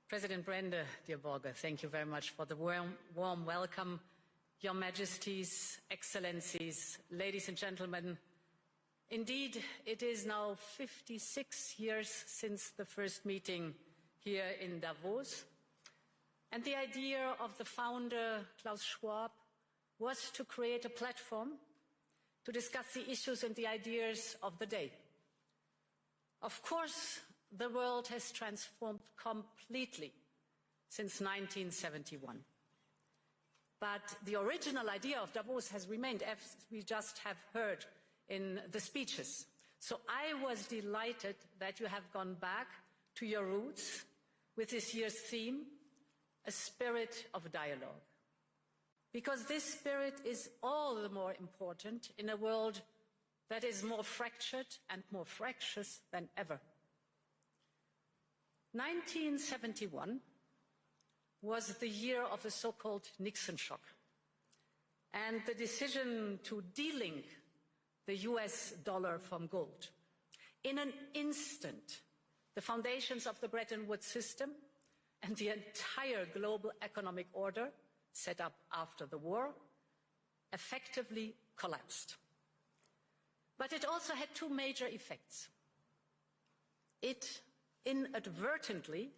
President Brende, dear Volker, thank you very much for the warm welcome. Your Majesties, Excellencies, ladies and gentlemen, indeed, it is now 56 years since the first meeting here in Davos. And the idea of the founder, Klaus Schwab, was to create a platform to discuss the issues and the ideas of the day. Of course, the world has transformed completely since 1971. But the original idea of Davos has remained, as we just have heard in the speeches. So I was delighted that you have gone back to your roots with this year's theme, a spirit of dialogue. Because this spirit is all the more important in a world that is more fractured and more fractious than ever. 1971 was the year of the so-called Nixon shock and the decision to delink the US dollar from gold. In an instant, the foundations of the Bretton Woods system and the entire global economic order set up after the war effectively collapsed. But it also had two major effects. It inadvertently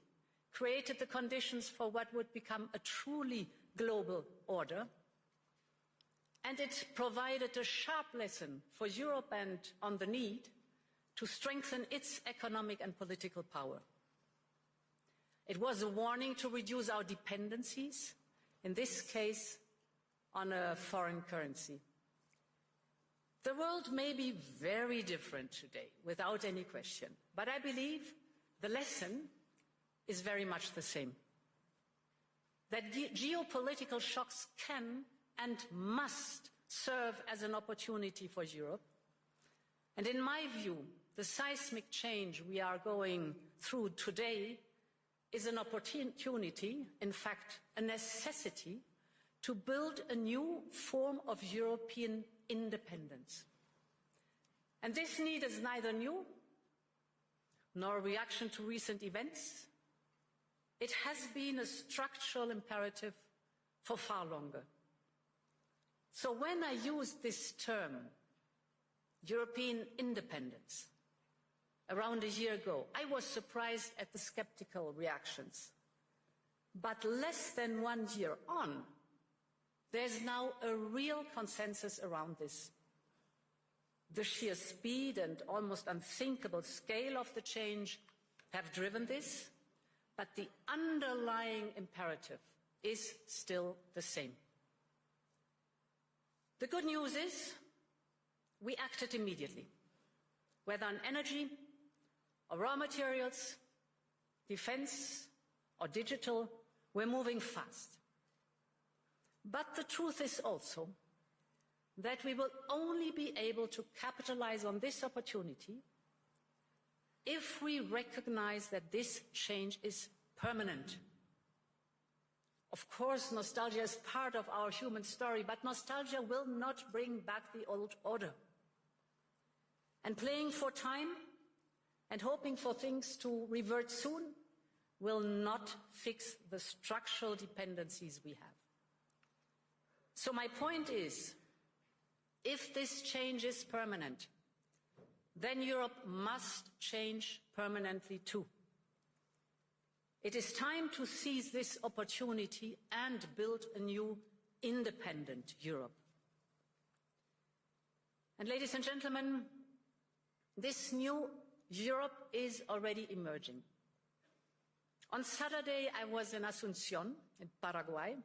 created the conditions for what would become a truly global order, and it provided a sharp lesson for Europe and on the need to strengthen its economic and political power. It was a warning to reduce our dependencies, in this case, on a foreign currency. The world may be very different today, without any question, but I believe the lesson is very much the same. That geopolitical shocks can and must serve as an opportunity for Europe. And in my view, the seismic change we are going through today is an opportunity, in fact, a necessity, to build a new form of European independence. And this need is neither new nor a reaction to recent events. It has been a structural imperative for far longer. So when I used this term, European independence, around a year ago, I was surprised at the skeptical reactions. But less than 1 year on, there's now a real consensus around this. The sheer speed and almost unthinkable scale of the change have driven this, but the underlying imperative is still the same. The good news is we acted immediately, whether on energy or raw materials, defense or digital, we're moving fast. But the truth is also that we will only be able to capitalize on this opportunity if we recognize that this change is permanent. Of course, nostalgia is part of our human story, but nostalgia will not bring back the old order. And playing for time and hoping for things to revert soon will not fix the structural dependencies we have. So my point is, if this change is permanent, then Europe must change permanently too. It is time to seize this opportunity and build a new independent Europe. And ladies and gentlemen, this new Europe is already emerging. On Saturday, I was in Asunción, in Paraguay,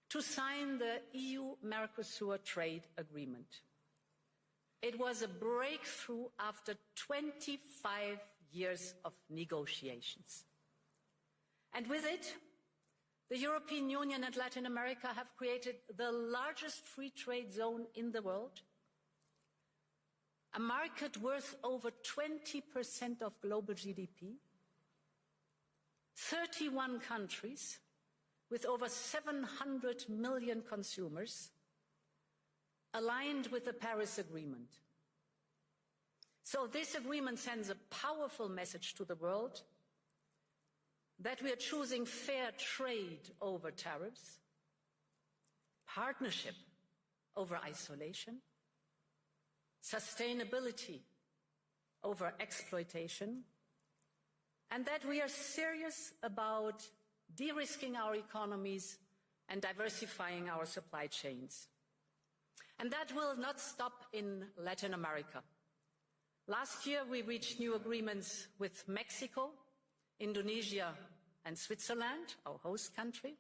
to sign the EU-Mercosur trade agreement. It was a breakthrough after 25 years of negotiations. And with it, the European Union and Latin America have created the largest free trade zone in the world, a market worth over 20% of global GDP, 31 countries with over 700 million consumers, aligned with the Paris Agreement. So this agreement sends a powerful message to the world that we are choosing fair trade over tariffs, partnership over isolation, sustainability over exploitation, and that we are serious about de-risking our economies and diversifying our supply chains. And that will not stop in Latin America. Last year, we reached new agreements with Mexico, Indonesia, and Switzerland, our host country.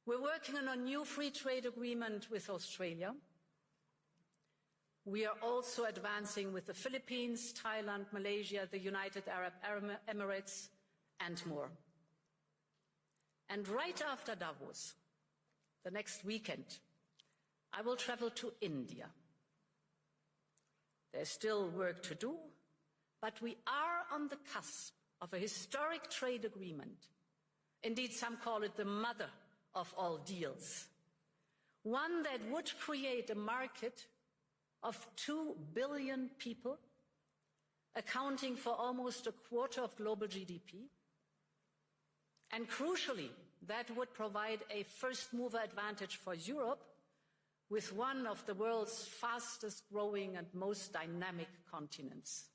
We're working on a new free trade agreement with Australia. We are also advancing with the Philippines, Thailand, Malaysia, the United Arab Emirates, and more. And right after Davos, the next weekend, I will travel to India. There's still work to do, but we are on the cusp of a historic trade agreement. Indeed, some call it the mother of all deals. One that would create a market of 2 billion people, accounting for almost a quarter of global GDP. And crucially, that would provide a first-mover advantage for Europe with one of the world's fastest-growing and most dynamic continents.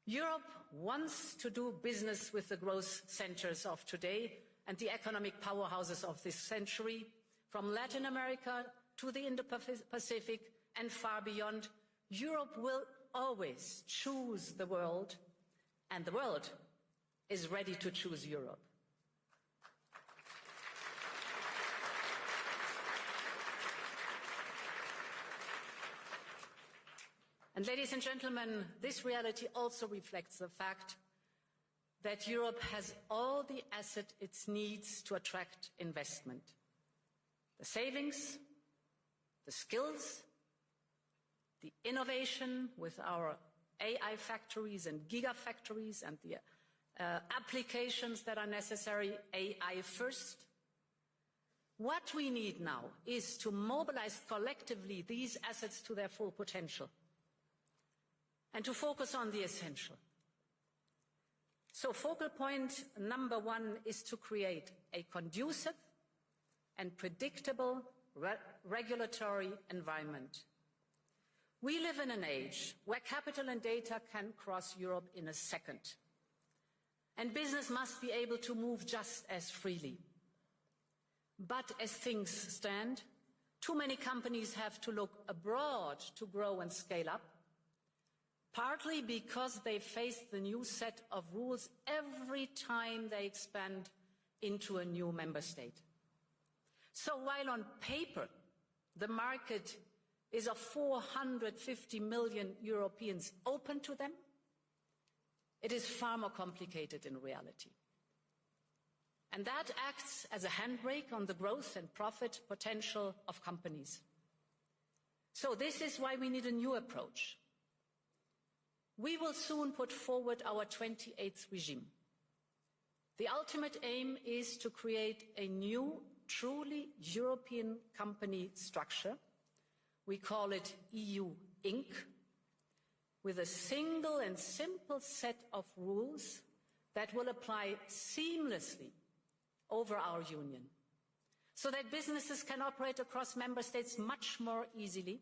Europe wants to do business with the growth centers of today and the economic powerhouses of this century, from Latin America to the Indo-Pacific and far beyond. Europe will always choose the world, and the world is ready to choose Europe. And ladies and gentlemen, this reality also reflects the fact that Europe has all the assets it needs to attract investment. The savings, the skills, the innovation with our AI factories and gigafactories and the applications that are necessary, AI first. What we need now is to mobilize collectively these assets to their full potential and to focus on the essential. So focal point number one is to create a conducive and predictable regulatory environment. We live in an age where capital and data can cross Europe in a second. And business must be able to move just as freely. But as things stand, too many companies have to look abroad to grow and scale up, partly because they face the new set of rules every time they expand into a new member state. So while on paper the market is of 450 million Europeans open to them, it is far more complicated in reality. And that acts as a handbrake on the growth and profit potential of companies. So this is why we need a new approach. We will soon put forward our 28th regime. The ultimate aim is to create a new, truly European company structure. We call it EU Inc., with a single and simple set of rules that will apply seamlessly over our union, so that businesses can operate across member states much more easily.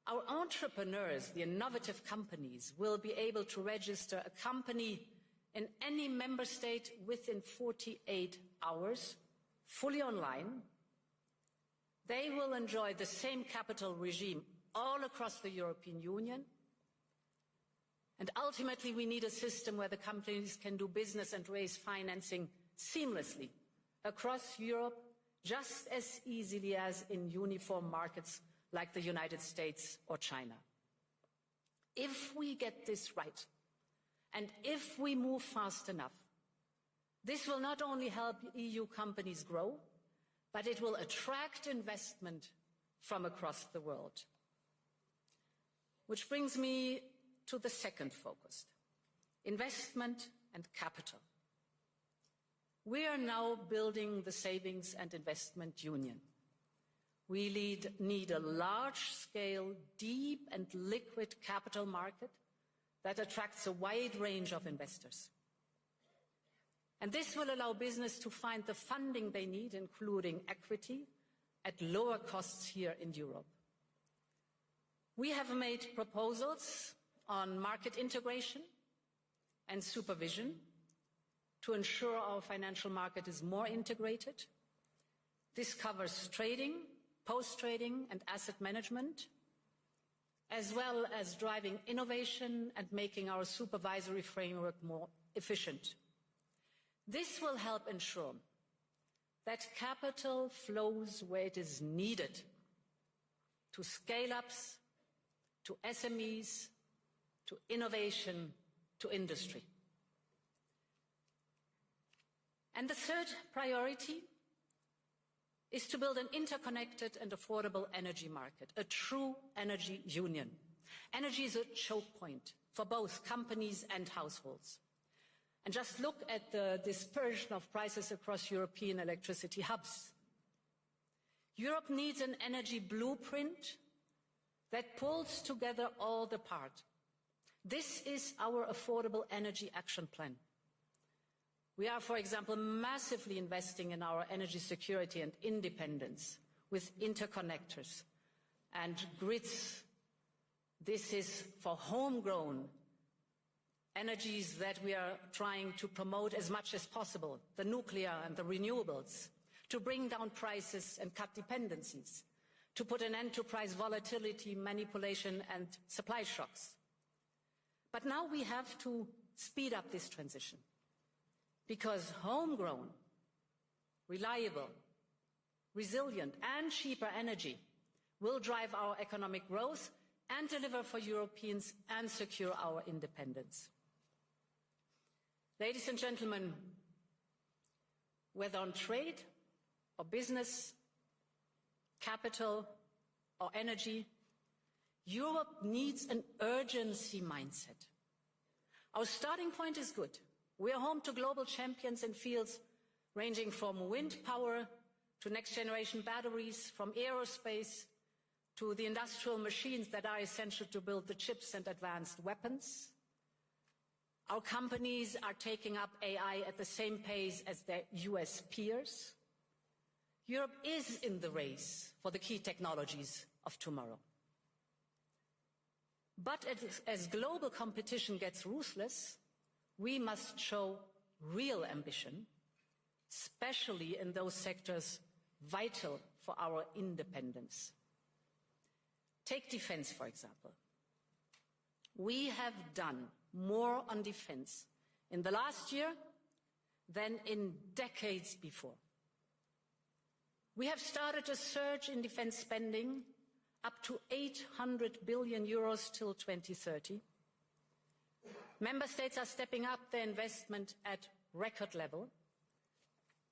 Our entrepreneurs, the innovative companies, will be able to register a company in any member state within 48 hours, fully online. They will enjoy the same capital regime all across the European Union. And ultimately, we need a system where the companies can do business and raise financing seamlessly across Europe, just as easily as in uniform markets like the United States or China. If we get this right, and if we move fast enough, this will not only help EU companies grow, but it will attract investment from across the world. Which brings me to the second focus, investment and capital. We are now building the savings and investment union. We need a large-scale, deep and liquid capital market that attracts a wide range of investors. And this will allow business to find the funding they need, including equity, at lower costs here in Europe. We have made proposals on market integration and supervision to ensure our financial market is more integrated. This covers trading, post-trading and asset management, as well as driving innovation and making our supervisory framework more efficient. This will help ensure that capital flows where it is needed to scale-ups, to SMEs, to innovation, to industry. And the third priority is to build an interconnected and affordable energy market, a true energy union. Energy is a choke point for both companies and households. And just look at the dispersion of prices across European electricity hubs. Europe needs an energy blueprint that pulls together all the parts. This is our Affordable Energy Action Plan. We are, for example, massively investing in our energy security and independence with interconnectors and grids. This is for homegrown energies that we are trying to promote as much as possible, the nuclear and the renewables, to bring down prices and cut dependencies, to put an end to price volatility, manipulation and supply shocks. But now we have to speed up this transition, because homegrown, reliable, resilient and cheaper energy will drive our economic growth and deliver for Europeans and secure our independence. Ladies and gentlemen, whether on trade or business, capital or energy, Europe needs an urgency mindset. Our starting point is good. We are home to global champions in fields ranging from wind power to next generation batteries, from aerospace to the industrial machines that are essential to build the chips and advanced weapons. Our companies are taking up AI at the same pace as their US peers. Europe is in the race for the key technologies of tomorrow. But as global competition gets ruthless, we must show real ambition, especially in those sectors vital for our independence. Take defense, for example. We have done more on defense in the last year than in decades before. We have started a surge in defense spending up to 800 billion euros till 2030. Member states are stepping up their investment at record level,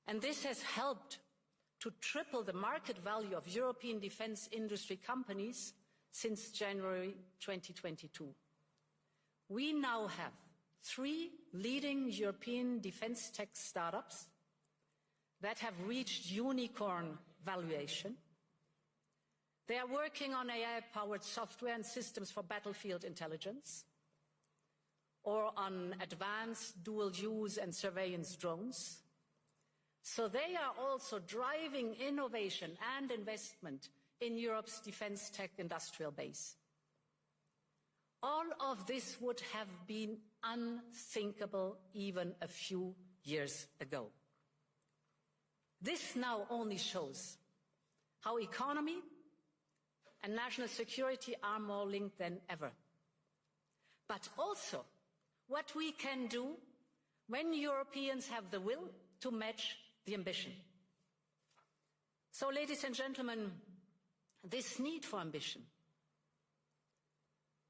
and this has helped to triple the market value of European defense industry companies since January 2022. We now have 3 leading European defense tech startups that have reached unicorn valuation. They are working on AI-powered software and systems for battlefield intelligence, or on advanced dual-use and surveillance drones. So they are also driving innovation and investment in Europe's defense tech industrial base. All of this would have been unthinkable even a few years ago. This now only shows how economy and national security are more linked than ever. But also what we can do when Europeans have the will to match the ambition. So, ladies and gentlemen, this need for ambition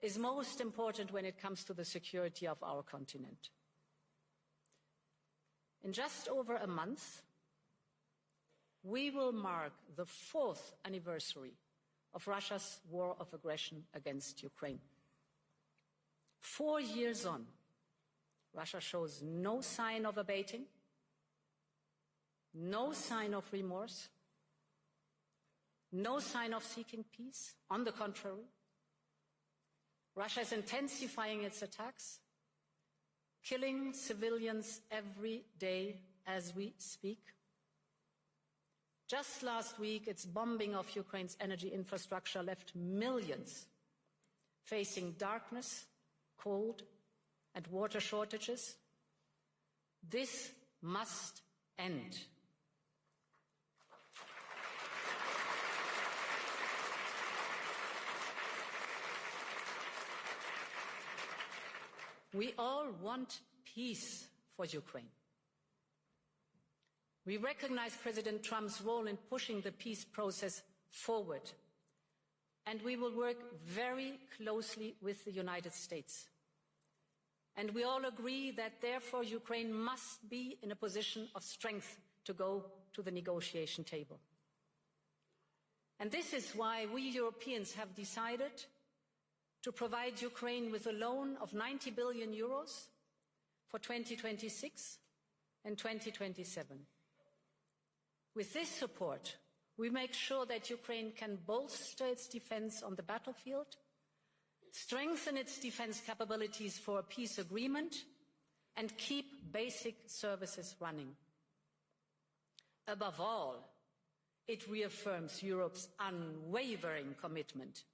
is most important when it comes to the security of our continent. In just over a month, we will mark the 4th anniversary of Russia's war of aggression against Ukraine. 4 years on, Russia shows no sign of abating, no sign of remorse, no sign of seeking peace. On the contrary, Russia is intensifying its attacks, killing civilians every day as we speak. Just last week, its bombing of Ukraine's energy infrastructure left millions facing darkness, cold, and water shortages. This must end. We all want peace for Ukraine. We recognize President Trump's role in pushing the peace process forward, and we will work very closely with the United States. And we all agree that, therefore, Ukraine must be in a position of strength to go to the negotiation table. And this is why we Europeans have decided to provide Ukraine with a loan of 90 billion euros for 2026 and 2027. With this support, we make sure that Ukraine can bolster its defense on the battlefield, strengthen its defense capabilities for a peace agreement, and keep basic services running. Above all, it reaffirms Europe's unwavering commitment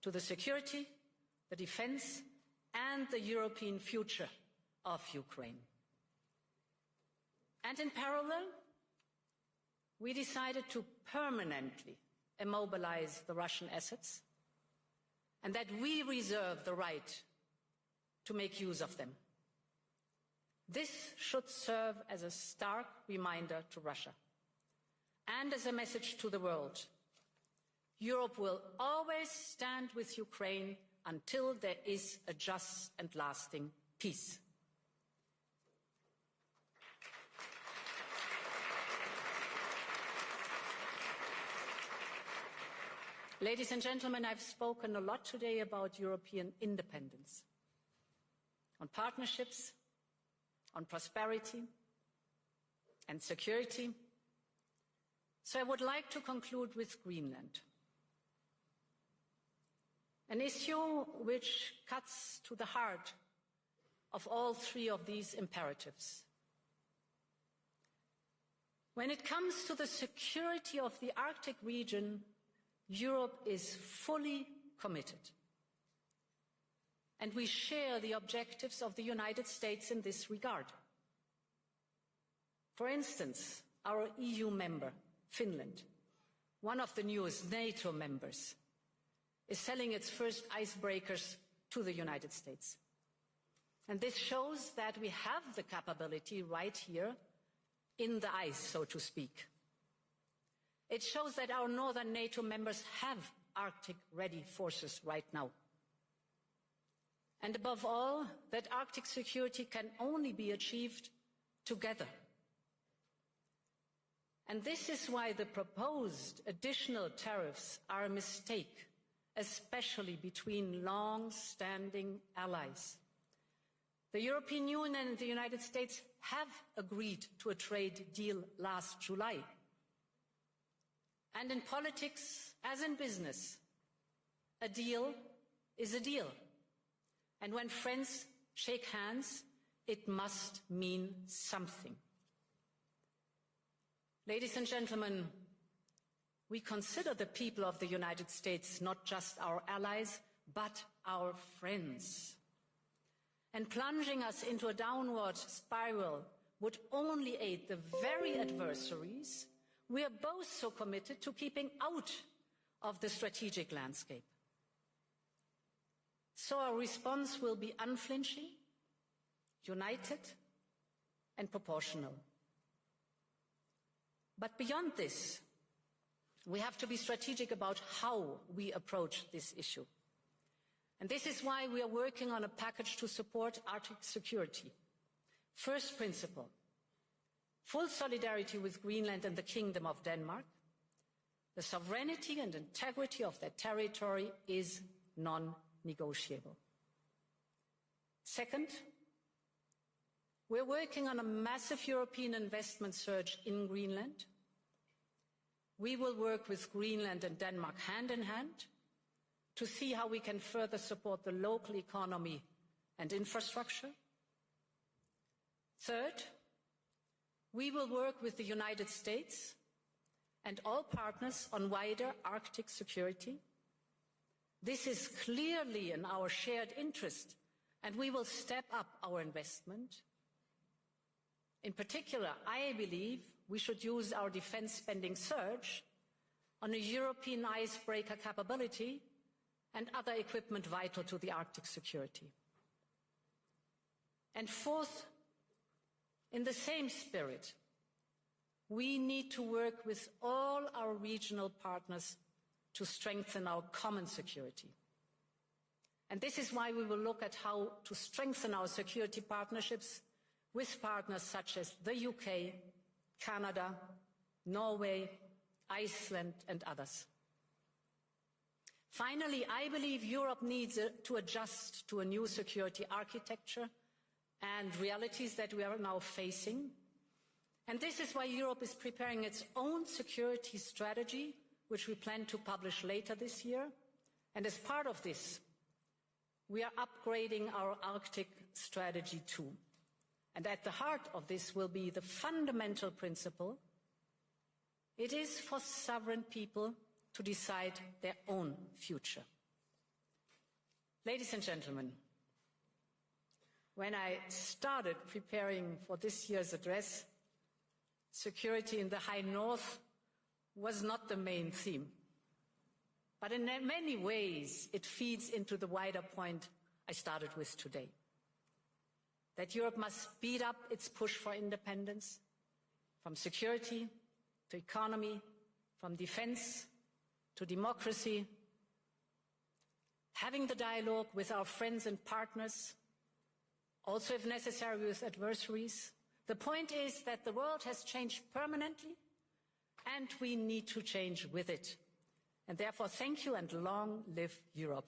to the security, the defense, and the European future of Ukraine. And in parallel, we decided to permanently immobilize the Russian assets, and that we reserve the right to make use of them. This should serve as a stark reminder to Russia and as a message to the world. Europe will always stand with Ukraine until there is a just and lasting peace. Ladies and gentlemen, I've spoken a lot today about European independence, on partnerships, on prosperity and security. So I would like to conclude with Greenland, an issue which cuts to the heart of all three of these imperatives. When it comes to the security of the Arctic region, Europe is fully committed. And we share the objectives of the United States in this regard. For instance, our EU member, Finland, one of the newest NATO members, is selling its first icebreakers to the United States. And this shows that we have the capability right here in the ice, so to speak. It shows that our northern NATO members have Arctic-ready forces right now. And above all, that Arctic security can only be achieved together. And this is why the proposed additional tariffs are a mistake, especially between long-standing allies. The European Union and the United States have agreed to a trade deal last July. And in politics, as in business, a deal is a deal. And when friends shake hands, it must mean something. Ladies and gentlemen, we consider the people of the United States not just our allies, but our friends. And plunging us into a downward spiral would only aid the very adversaries we are both so committed to keeping out of the strategic landscape. So our response will be unflinching, united, and proportional. But beyond this, we have to be strategic about how we approach this issue. And this is why we are working on a package to support Arctic security. First principle, full solidarity with Greenland and the Kingdom of Denmark. The sovereignty and integrity of their territory is non-negotiable. Second, we're working on a massive European investment surge in Greenland. We will work with Greenland and Denmark hand in hand to see how we can further support the local economy and infrastructure. Third, we will work with the United States and all partners on wider Arctic security. This is clearly in our shared interest, and we will step up our investment. In particular, I believe we should use our defense spending surge on a European icebreaker capability and other equipment vital to the Arctic security. And fourth, in the same spirit, we need to work with all our regional partners to strengthen our common security. And this is why we will look at how to strengthen our security partnerships with partners such as the UK, Canada, Norway, Iceland, and others. Finally, I believe Europe needs to adjust to a new security architecture and realities that we are now facing. And this is why Europe is preparing its own security strategy, which we plan to publish later this year. And as part of this, we are upgrading our Arctic strategy too. And at the heart of this will be the fundamental principle: it is for sovereign people to decide their own future. Ladies and gentlemen, when I started preparing for this year's address, security in the High North was not the main theme. But in many ways, it feeds into the wider point I started with today. That Europe must speed up its push for independence, from security to economy, from defense to democracy, having the dialogue with our friends and partners, also if necessary with adversaries. The point is that the world has changed permanently and we need to change with it. And therefore, thank you and long live Europe.